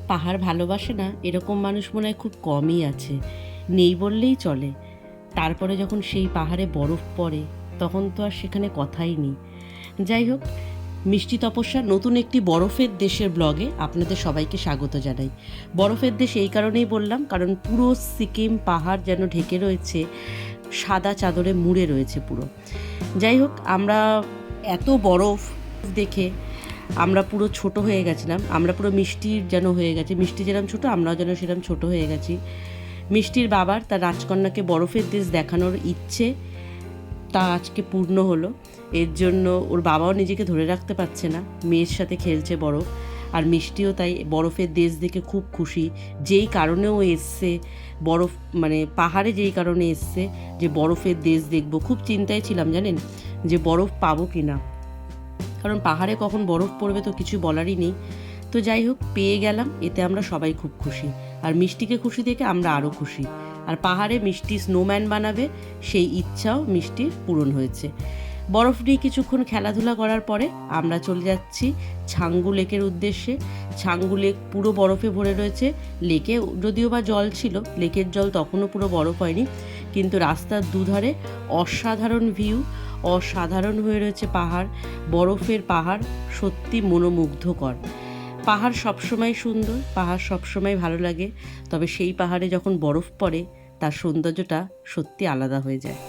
পাহাড় ভালোবাসে না এরকম মানুষ মনে হয় খুব কমই আছে, নেই বললেই চলে। তারপরে যখন সেই পাহাড়ে বরফ পড়ে তখন তো আর সেখানে কথাই নেই। যাই হোক, মিষ্টি তপস্যা নতুন একটি বরফের দেশের ব্লগে আপনাদের সবাইকে স্বাগত জানাই। বরফের দেশ এই কারণেই বললাম কারণ পুরো সিকিম পাহাড় যেন ঢেকে রয়েছে, সাদা চাদরে মুড়ে রয়েছে পুরো। যাই হোক, আমরা এত বরফ দেখে আমরা পুরো ছোট হয়ে গেছিলাম, আমরা পুরো মিষ্টির যেন হয়ে গেছি, মিষ্টি যেরকম ছোট আমরাও যেন সেরকম ছোট হয়ে গেছি। মিষ্টির বাবার তার রাজকন্যাকে বরফের দেশ দেখানোর ইচ্ছে তা আজকে পূর্ণ হলো। এর জন্য ওর বাবাও নিজেকে ধরে রাখতে পারছে না, মেয়ের সাথে খেলছে বরফ। আর মিষ্টিও তাই বরফের দেশ দেখে খুব খুশি, যেই কারণেও এসছে বরফ, মানে পাহাড়ে যেই কারণে এসছে যে বরফের দেশ দেখব। খুব চিন্তায় ছিলাম জানেন যে বরফ পাবো কি না, কারণ পাহাড়ে কখন বরফ পড়বে তো কিছু বলারই নেই। তো যাই হোক, পেয়ে গেলাম, এতে আমরা সবাই খুব খুশি। আর মিষ্টিকে খুশি দেখে আমরা আরও খুশি। আর পাহাড়ে মিষ্টি স্নোম্যান বানাবে সেই ইচ্ছাও মিষ্টির পূরণ হয়েছে। বরফ নিয়ে কিছুক্ষণ খেলাধুলা করার পরে আমরা চলে যাচ্ছি ছাঙ্গু লেকের উদ্দেশ্যে। ছাঙ্গু লেক পুরো বরফে ভরে রয়েছে। লেকে যদিও বা জল ছিল, লেকের জল তখনও পুরো বরফ হয়নি, কিন্তু রাস্তার দুধারে অসাধারণ ভিউ, অসাধারণ হয়ে রয়েছে পাহাড়, বরফের পাহাড়, সত্যি মনোমুগ্ধকর। পাহাড় সবসময় সুন্দর, পাহাড় সবসময় ভালো লাগে, তবে সেই পাহাড়ে যখন বরফ পড়ে তার সৌন্দর্যটা সত্যি আলাদা হয়ে যায়।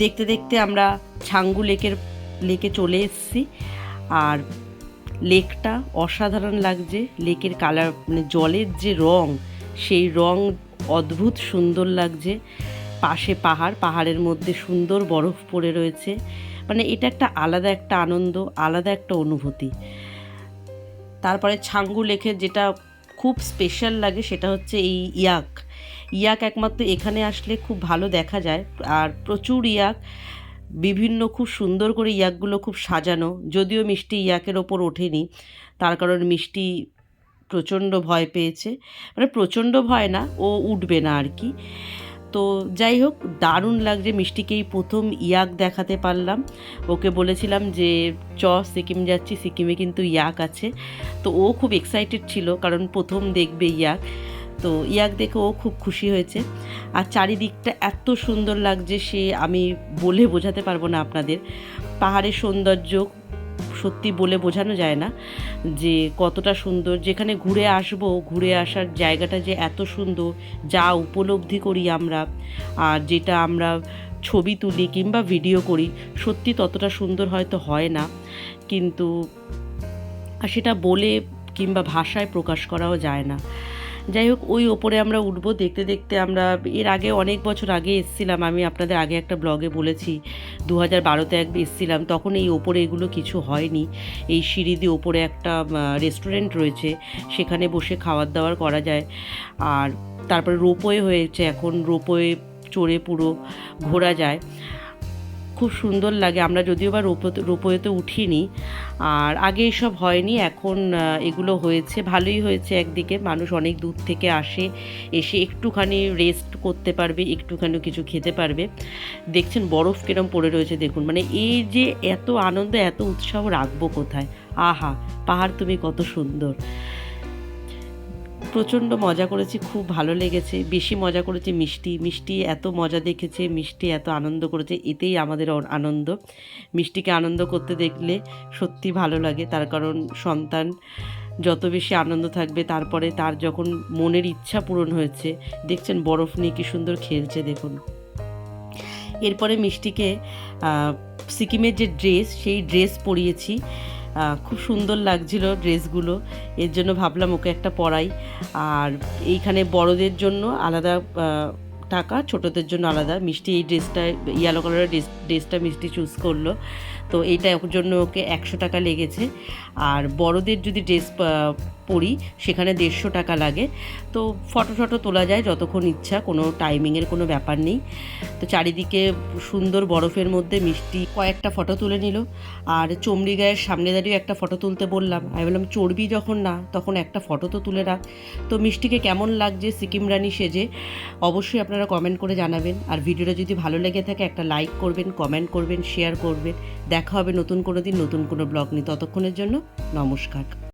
দেখতে দেখতে আমরা ছাঙ্গু লেকে চলে এসেছি। আর লেকটা অসাধারণ লাগছে, লেকের কালার, মানে জলের যে রং, সেই রং অদ্ভুত সুন্দর লাগছে। পাশে পাহাড়, পাহাড়ের মধ্যে সুন্দর বরফ পড়ে রয়েছে, মানে এটা একটা আলাদা একটা আনন্দ, আলাদা একটা অনুভূতি। তারপরে ছাঙ্গু লেকের যেটা খুব স্পেশাল লাগে সেটা হচ্ছে এই ইয়াক একমাত্র এখানে আসলে খুব ভালো দেখা যায়। আর প্রচুর ইয়াক, বিভিন্ন খুব সুন্দর করে ইয়াকগুলো খুব সাজানো। যদিও মিষ্টি ইয়াকের ওপর ওঠেনি, তার কারণ মিষ্টি প্রচণ্ড ভয় পেয়েছে, মানে প্রচণ্ড ভয় না, ও উঠবে না আর কি। তো যাই হোক, দারুণ লাগছে। মিষ্টিকেই প্রথম ইয়াক দেখাতে পারলাম। ওকে বলেছিলাম যে সিকিম যাচ্ছি, সিকিমে কিন্তু ইয়াক আছে। তো ও খুব এক্সাইটেড ছিল, কারণ প্রথম দেখবে ইয়াক। তো ইয়াক দেখে ও খুব খুশি হয়েছে। আর চারিদিকটা এত সুন্দর লাগছে, সে আমি বলে বোঝাতে পারবো না আপনাদের। পাহাড়ের সৌন্দর্য সত্যি বলে বোঝানো যায় না যে কতটা সুন্দর। যেখানে ঘুরে আসবো, ঘুরে আসার জায়গাটা যে এত সুন্দর, যা উপলব্ধি করি আমরা, আর যেটা আমরা ছবি তুলি কিংবা ভিডিও করি, সত্যি ততটা সুন্দর হয়তো হয় না, কিন্তু সেটা বলে কিংবা ভাষায় প্রকাশ করাও যায় না। যাই হোক, ওই ওপরে আমরা উঠবো। দেখতে দেখতে আমরা এর আগে অনেক বছর আগে এসেছিলাম, আমি আপনাদের আগে একটা ব্লগে বলেছি 2012-তে একবার এসেছিলাম, তখন এই ওপরে এগুলো কিছু হয়নি। এই সিঁড়ি দিয়ে ওপরে একটা রেস্টুরেন্ট রয়েছে, সেখানে বসে খাবার দাবার করা যায়। আর তারপরে রোপওয়ে হয়েছে, এখন রোপওয়ে চড়ে পুরো ঘোরা যায়, খুব সুন্দর লাগে। আমরা যদিও বা রোপওয়েতে উঠিনি, আর আগে এসব হয়নি, এখন এগুলো হয়েছে, ভালোই হয়েছে। একদিকে মানুষ অনেক দূর থেকে আসে, এসে একটুখানি রেস্ট করতে পারবে, একটুখানি কিছু খেতে পারবে। দেখছেন বরফ কিরম পড়ে রয়েছে, দেখুন। মানে এই যে এত আনন্দ, এত উৎসাহ রাখবো কোথায়? আহা, পাহাড় তুমি কত সুন্দর। প্রচণ্ড মজা করেছি, খুব ভালো লেগেছে। বেশি মজা করেছে মিষ্টি। মিষ্টি এত মজা দেখেছে, মিষ্টি এত আনন্দ করেছে, এতেই আমাদের আনন্দ। মিষ্টিকে আনন্দ করতে দেখলে সত্যি ভালো লাগে, তার কারণ সন্তান যত বেশি আনন্দ থাকবে, তারপরে তার যখন মনের ইচ্ছা পূরণ হয়েছে, দেখছেন বরফ নিয়ে কী সুন্দর খেলছে দেখুন। এরপরে মিষ্টিকে সিকিমের যে ড্রেস, সেই ড্রেস পরিয়েছি। খুব সুন্দর লাগছিল ড্রেসগুলো, এর জন্য ভাবলাম ওকে একটা পরাই। আর এইখানে বড়দের জন্য আলাদা টাকা, ছোটদের জন্য আলাদা। মিষ্টি এই ড্রেসটা, ইয়েলো কালারের ড্রেসটা মিষ্টি চুজ করলো, তো এইটা ওর জন্য ওকে 100 টাকা লেগেছে। আর বড়দের যদি ড্রেস পরি সেখানে 150 টাকা লাগে। তো ফটো তোলা যায় যতক্ষণ ইচ্ছা, কোনো টাইমিংয়ের কোনো ব্যাপার নেই। তো চারিদিকে সুন্দর বরফের মধ্যে মিষ্টি কয়েকটা ফটো তুলে নিল। আর চমড়ি গায়ের সামনে দাঁড়িয়ে একটা ফটো তুলতে বললাম, আমি বললাম চড়বি যখন না, তখন একটা ফটো তো তুলে রাখ। তো মিষ্টিকে কেমন লাগছে সিকিম রানী সেজে অবশ্যই আপনারা কমেন্ট করে জানাবেন। আর ভিডিওটা যদি ভালো লেগে থাকে একটা লাইক করবেন, কমেন্ট করবেন, শেয়ার করবেন। দেখা হবে নতুন কোনো দিন নতুন কোনো ব্লগ নিয়ে। ততক্ষণের জন্য নমস্কার।